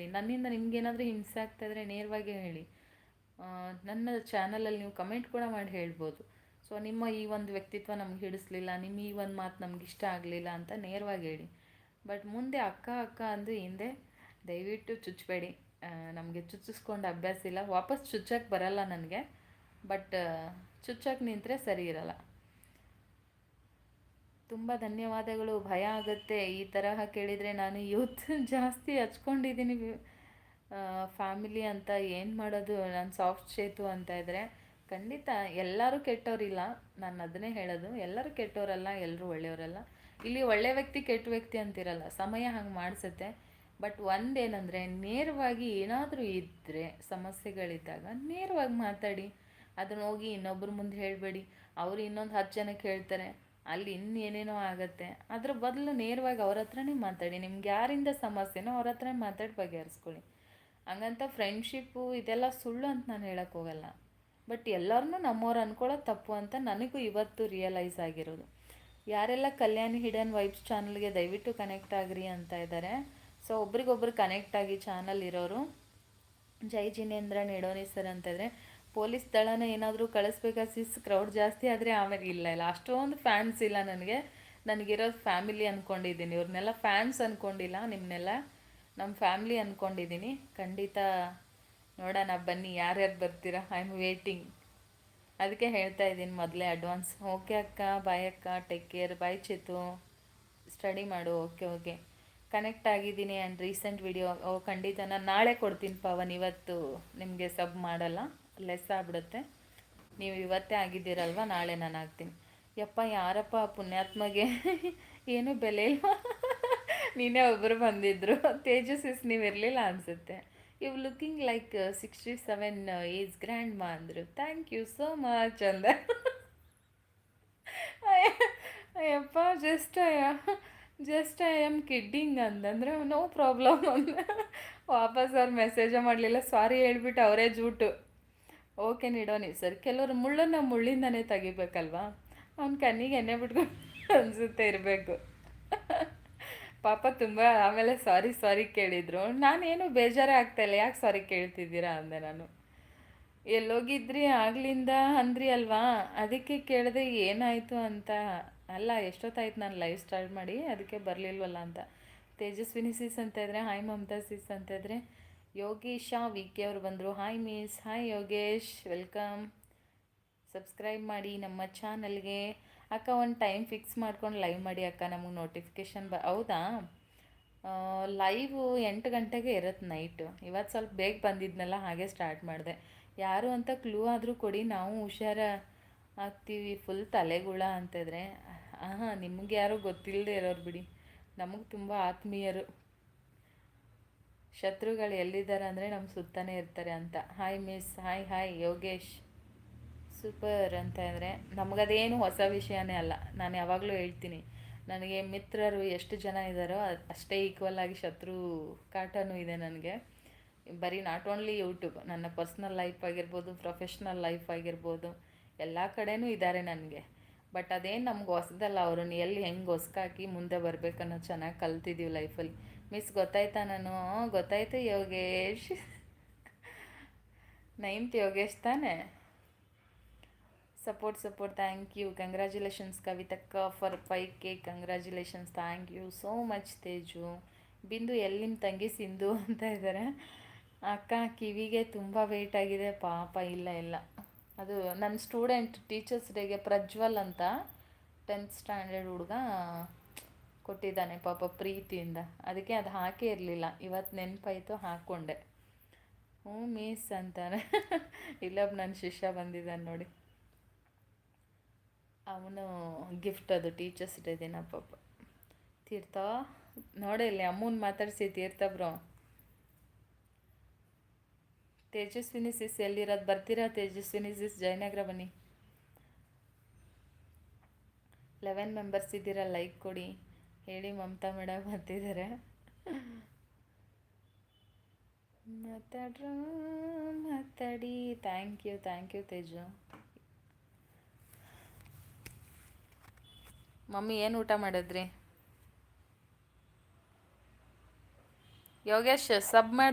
ಹೇಳಿ. ನನ್ನಿಂದ ನಿಮ್ಗೇನಾದರೂ ಹಿಂಸೆ ಆಗ್ತಾಯಿದ್ರೆ ನೇರವಾಗಿ ಹೇಳಿ. ನನ್ನ ಚಾನಲಲ್ಲಿ ನೀವು ಕಮೆಂಟ್ ಕೂಡ ಮಾಡಿ ಹೇಳ್ಬೋದು. ಸೊ ನಿಮ್ಮ ಈ ಒಂದು ವ್ಯಕ್ತಿತ್ವ ನಮ್ಗೆ ಹಿಡಿಸ್ಲಿಲ್ಲ, ನಿಮ್ಮ ಈ ಒಂದು ಮಾತು ನಮ್ಗೆ ಇಷ್ಟ ಆಗಲಿಲ್ಲ ಅಂತ ನೇರವಾಗಿ ಹೇಳಿ. ಬಟ್ ಮುಂದೆ ಅಕ್ಕ ಅಕ್ಕ ಅಂದು ಹಿಂದೆ ದಯವಿಟ್ಟು ಚುಚ್ಚಬೇಡಿ. ನಮಗೆ ಚುಚ್ಚಿಸ್ಕೊಂಡು ಅಭ್ಯಾಸ ಇಲ್ಲ, ವಾಪಸ್ ಚುಚ್ಚಕ್ಕೆ ಬರಲ್ಲ ನನಗೆ. ಬಟ್ ಚುಚ್ಚಕ್ಕೆ ನಿಂತರೆ ಸರಿ ಇರಲ್ಲ. ತುಂಬ ಧನ್ಯವಾದಗಳು. ಭಯ ಆಗುತ್ತೆ ಈ ತರಹ ಕೇಳಿದರೆ. ನಾನು ಯೂತ್ ಜಾಸ್ತಿ ಹಚ್ಕೊಂಡಿದ್ದೀನಿ ಫ್ಯಾಮಿಲಿ ಅಂತ. ಏನು ಮಾಡೋದು, ನಾನು ಸಾಫ್ಟ್ ಚೇತು ಅಂತ ಇದ್ದರೆ ಖಂಡಿತ ಎಲ್ಲರೂ ಕೆಟ್ಟವರಿಲ್ಲ. ನಾನು ಅದನ್ನೇ ಹೇಳೋದು, ಎಲ್ಲರೂ ಕೆಟ್ಟವರಲ್ಲ, ಎಲ್ಲರೂ ಒಳ್ಳೆಯವರಲ್ಲ. ಇಲ್ಲಿ ಒಳ್ಳೆ ವ್ಯಕ್ತಿ ಕೆಟ್ಟ ವ್ಯಕ್ತಿ ಅಂತಿರಲ್ಲ, ಸಮಯ ಹಂಗೆ ಮಾಡಿಸುತ್ತೆ. ಬಟ್ ಒಂದೇನೆಂದರೆ, ನೇರವಾಗಿ ಏನಾದರೂ ಇದ್ದರೆ ಸಮಸ್ಯೆಗಳಿದ್ದಾಗ ನೇರವಾಗಿ ಮಾತಾಡಿ. ಅದನ್ನ ಹೋಗಿ ಇನ್ನೊಬ್ಬರ ಮುಂದೆ ಹೇಳಬೇಡಿ. ಅವರು ಇನ್ನೊಂದು 10 ಜನಕ್ಕೆ ಹೇಳ್ತಾರೆ, ಅಲ್ಲಿ ಇನ್ನೇನೇನೋ ಆಗುತ್ತೆ. ಅದ್ರ ಬದಲು ನೇರವಾಗಿ ಅವ್ರ ಹತ್ರನೇ ಮಾತಾಡಿ. ನಿಮ್ಗೆ ಯಾರಿಂದ ಸಮಸ್ಯೆನೋ ಅವ್ರ ಹತ್ರನೇ ಮಾತಾಡಿ ಬಗೆಹರಿಸ್ಕೊಳ್ಳಿ. ಹಂಗಂತ ಫ್ರೆಂಡ್ಶಿಪ್ಪು ಇದೆಲ್ಲ ಸುಳ್ಳು ಅಂತ ನಾನು ಹೇಳೋಕ್ಕೆ ಹೋಗಲ್ಲ. ಬಟ್ ಎಲ್ಲರನ್ನೂ ನಮ್ಮವ್ರು ಅಂದ್ಕೊಳ್ಳೋದು ತಪ್ಪು ಅಂತ ನನಗೂ ಇವತ್ತು ರಿಯಲೈಸ್ ಆಗಿರೋದು. ಯಾರೆಲ್ಲ ಕಲ್ಯಾಣಿ ಹಿಡನ್ ವೈಬ್ಸ್ ಚಾನಲ್ಗೆ ದಯವಿಟ್ಟು ಕನೆಕ್ಟ್ ಆಗ್ರಿ ಅಂತ ಇದ್ದಾರೆ. ಸೊ ಒಬ್ರಿಗೊಬ್ರು ಕನೆಕ್ಟ್ ಆಗಿ ಚಾನಲ್ ಇರೋರು ಜೈ ಜಿನೇಂದ್ರ ನೆಡೋನಿ ಸರ್ ಅಂತಿದ್ರೆ, ಪೊಲೀಸ್ ದಳನ ಏನಾದರೂ ಕಳಿಸ್ಬೇಕಾ ಸಿಸ್? ಕ್ರೌಡ್ ಜಾಸ್ತಿ ಆದರೆ ಆಮೇಲೆ ಇಲ್ಲ ಅಷ್ಟೊಂದು ಫ್ಯಾನ್ಸ್ ಇಲ್ಲ ನನಗೆ. ನನಗಿರೋದು ಫ್ಯಾಮಿಲಿ ಅಂದ್ಕೊಂಡಿದ್ದೀನಿ. ಇವ್ರನ್ನೆಲ್ಲ ಫ್ಯಾನ್ಸ್ ಅಂದ್ಕೊಂಡಿಲ್ಲ, ನಿಮ್ಮನ್ನೆಲ್ಲ ನಮ್ಮ ಫ್ಯಾಮ್ಲಿ ಅಂದ್ಕೊಂಡಿದ್ದೀನಿ. ಖಂಡಿತ ನೋಡೋಣ, ಬನ್ನಿ ಯಾರ್ಯಾರು ಬರ್ತೀರಾ. I am waiting. ಅದಕ್ಕೆ ಹೇಳ್ತಾ ಇದ್ದೀನಿ ಮೊದಲೇ ಅಡ್ವಾನ್ಸ್. ಓಕೆ ಅಕ್ಕ, ಬಾಯ್ ಅಕ್ಕ, ಟೇಕ್ ಕೇರ್, ಬಾಯ್ ಚೇತು, ಸ್ಟಡಿ ಮಾಡು. ಓಕೆ ಓಕೆ, ಕನೆಕ್ಟ್ ಆಗಿದ್ದೀನಿ. ಆ್ಯಂಡ್ ರೀಸೆಂಟ್ ವಿಡಿಯೋ ಖಂಡಿತ ನಾನು ನಾಳೆ ಕೊಡ್ತೀನಿ ಪವನ್. ಇವತ್ತು ನಿಮಗೆ ಸಬ್ ಮಾಡಲ್ಲ, ಲೆಸ್ ಆಗ್ಬಿಡುತ್ತೆ. ನೀವು ಇವತ್ತೇ ಆಗಿದ್ದೀರಲ್ವ, ನಾಳೆ ನಾನು ಆಗ್ತೀನಿ. ಯಪ್ಪ ಯಾರಪ್ಪ ಪುಣ್ಯಾತ್ಮಗೆ ಏನೂ ಬೆಲೆ ಇಲ್ಲ. ನೀನೇ ಒಬ್ಬರು ಬಂದಿದ್ದರು. ತೇಜಸ್ವಿಸ್ ನೀವು ಇರಲಿಲ್ಲ ಅನಿಸುತ್ತೆ. You looking like 67 age grandma ಅಂದರು. ಥ್ಯಾಂಕ್ ಯು ಸೋ ಮಚ್ ಅಂದ. ಅಯ್ಯಪ್ಪ ಜಸ್ಟ್ ಐ ಆಮ್ ಕಿಡ್ಡಿಂಗ್ ಅಂದಂದ್ರೆ ನೋ ಪ್ರಾಬ್ಲಮ್ ಅಂದ. ವಾಪಸ್ ಅವ್ರು ಮೆಸೇಜೇ ಮಾಡಲಿಲ್ಲ, ಸಾರಿ ಹೇಳ್ಬಿಟ್ಟು ಅವರೇ ಜೂಟು. Okay ನಿಡೋನಿ sir. ಕೆಲವರು ಮುಳ್ಳನ್ನು ಮುಳ್ಳಿಂದನೇ ತೆಗಿಬೇಕಲ್ವಾ, ಅವ್ನ ಕಣ್ಣಿಗೆ ಎಣ್ಣೆ ಬಿಟ್ಕೊಂಡು ಅನಿಸುತ್ತೆ ಇರಬೇಕು. ಪಾಪ ತುಂಬ ಆಮೇಲೆ ಸಾರಿ ಕೇಳಿದರು. ನಾನೇನು ಬೇಜಾರೇ ಆಗ್ತಾಯಿಲ್ಲ, ಯಾಕೆ ಸಾರಿ ಕೇಳ್ತಿದ್ದೀರಾ ಅಂದೆ ನಾನು. ಎಲ್ಲೋಗಿದ್ರಿ ಆಗ್ಲಿಂದ ಅಂದ್ರಿ ಅಲ್ವಾ, ಅದಕ್ಕೆ ಕೇಳಿದೆ ಏನಾಯಿತು ಅಂತ. ಅಲ್ಲ ಎಷ್ಟೊತ್ತಾಯ್ತು ನಾನು ಲೈವ್ ಸ್ಟಾರ್ಟ್ ಮಾಡಿ, ಅದಕ್ಕೆ ಬರಲಿಲ್ವಲ್ಲ ಅಂತ. ತೇಜಸ್ವಿನಿ ಸಿಸ್ ಅಂತ ಇದ್ದರೆ, ಹಾಯ್ ಮಮತಾ ಸಿಸ್ ಅಂತ ಇದ್ದರೆ, ಯೋಗೇಶ ವಿ ಕೆ ಅವರು ಬಂದರು. Hi miss. Hi Yogesh, welcome. Subscribe ಮಾಡಿ ನಮ್ಮ ಚಾನಲ್ಗೆ. ಅಕ್ಕ ಒಂದು ಟೈಮ್ ಫಿಕ್ಸ್ ಮಾಡ್ಕೊಂಡು ಲೈವ್ ಮಾಡಿ ಅಕ್ಕ, ನಮಗೆ ನೋಟಿಫಿಕೇಷನ್ ಹೌದಾ? ಲೈವು 8 ಗಂಟೆಗೆ ಇರುತ್ತೆ ನೈಟು. ಇವತ್ತು ಸ್ವಲ್ಪ ಬೇಗ ಬಂದಿದ್ನಲ್ಲ, ಹಾಗೆ ಸ್ಟಾರ್ಟ್ ಮಾಡಿದೆ. ಯಾರು ಅಂತ ಕ್ಲೂ ಆದರೂ ಕೊಡಿ, ನಾವು ಹುಷಾರ ಆಗ್ತೀವಿ. ಫುಲ್ ತಲೆಗುಳ ಅಂತಿದ್ರೆ ನಿಮ್ಗೆ ಯಾರೂ ಗೊತ್ತಿಲ್ಲದೆ ಇರೋರು ಬಿಡಿ, ನಮಗೆ ತುಂಬ ಆತ್ಮೀಯರು. ಶತ್ರುಗಳು ಎಲ್ಲಿದ್ದಾರೆ ಅಂದರೆ ನಮ್ಮ ಸುತ್ತನೇ ಇರ್ತಾರೆ ಅಂತ. Hi miss. Hi Yogesh, super ಅಂತ ಇದ್ದರೆ, ನಮಗದೇನು ಹೊಸ ವಿಷಯನೇ ಅಲ್ಲ. ನಾನು ಯಾವಾಗಲೂ ಹೇಳ್ತೀನಿ, ನನಗೆ ಮಿತ್ರರು ಎಷ್ಟು ಜನ ಇದ್ದಾರೋ ಅಷ್ಟೇ ಈಕ್ವಲ್ ಆಗಿ ಶತ್ರು ಕಾಟನೂ ಇದೆ ನನಗೆ. ಬರೀ ನಾಟ್ ಓನ್ಲಿ ಯೂಟ್ಯೂಬ್, ನನ್ನ ಪರ್ಸ್ನಲ್ ಲೈಫ್ ಆಗಿರ್ಬೋದು, ಪ್ರೊಫೆಷ್ನಲ್ ಲೈಫ್ ಆಗಿರ್ಬೋದು, ಎಲ್ಲ ಕಡೆನೂ ಇದ್ದಾರೆ ನನಗೆ. ಬಟ್ ಅದೇನು ನಮ್ಗೆ ಹೊಸದಲ್ಲ. ಅವ್ರನ್ನ ಎಲ್ಲಿ ಹೆಂಗೆ ಹೊಸ್ಕಾಕಿ ಮುಂದೆ ಬರಬೇಕನ್ನೋ ಚೆನ್ನಾಗಿ ಕಲ್ತಿದ್ದೀವಿ ಲೈಫಲ್ಲಿ. ಮಿಸ್ ಗೊತ್ತಾಯ್ತಾ? ನಾನು ಗೊತ್ತಾಯ್ತು ಯೋಗೇಶ್. 9th ಯೋಗೇಶ್ ತಾನೇ? Support thank you. ಕಂಗ್ರ್ಯಾಚುಲೇಷನ್ಸ್ ಕವಿತಕ್ಕ for 5K. Congratulations, thank you so much Teju. Bindu ಎಲ್ಲಿ ನಿಮ್ಮ ತಂಗಿ ಸಿಂಧು ಅಂತ ಇದ್ದಾರೆ. ಅಕ್ಕ ಕಿವಿಗೆ ತುಂಬ ವೆಯ್ಟ್ ಆಗಿದೆ ಪಾಪ. ಇಲ್ಲ ಅದು ನನ್ನ ಸ್ಟೂಡೆಂಟ್ ಟೀಚರ್ಸ್ ಡೇಗೆ ಪ್ರಜ್ವಲ್ ಅಂತ 10th ಸ್ಟ್ಯಾಂಡರ್ಡ್ ಹುಡುಗ ಕೊಟ್ಟಿದ್ದಾನೆ ಪಾಪ ಪ್ರೀತಿಯಿಂದ. ಅದಕ್ಕೆ ಅದು ಹಾಕೇ ಇರಲಿಲ್ಲ, ಇವತ್ತು ನೆನಪಾಯಿತು ಹಾಕ್ಕೊಂಡೆ. ಹ್ಞೂ ಮಿಸ್ ಅಂತಾರೆ. ಇಲ್ಲೊಬ್ಬ ನನ್ನ ಶಿಷ್ಯ ಬಂದಿದ್ದಾನೆ ನೋಡಿ, ಅವನು ಗಿಫ್ಟ್ ಅದು ಟೀಚರ್ಸ್ ಡೇ ದಿನ ಪಾಪ. ತೀರ್ಥ ನೋಡಿ, ಇಲ್ಲಿ ಅಮ್ಮನ ಮಾತಾಡಿಸಿ ತೀರ್ಥ ಬ್ರೋ. ತೇಜಸ್ವಿನಿ ಸಿಸ್ ಎಲ್ಲಿರೋದು? ಬರ್ತೀರಾ ತೇಜಸ್ವಿನಿ ಸಿಸ್? ಜಯನಗರ ಬನ್ನಿ. 11 ಮೆಂಬರ್ಸ್ ಇದ್ದೀರಾ, ಲೈಕ್ ಕೊಡಿ. ಹೇಳಿ ಮಮತಾ ಮೇಡಮ್ ಅಂತಿದ್ದಾರೆ. ಮಾತಾಡಿ. Thank you Teju. ಮಮ್ಮಿ ಏನು ಊಟ ಮಾಡಿದ್ರಿ? ಯೋಗೇಶ್ ಸಬ್ ಮಾಡಿ.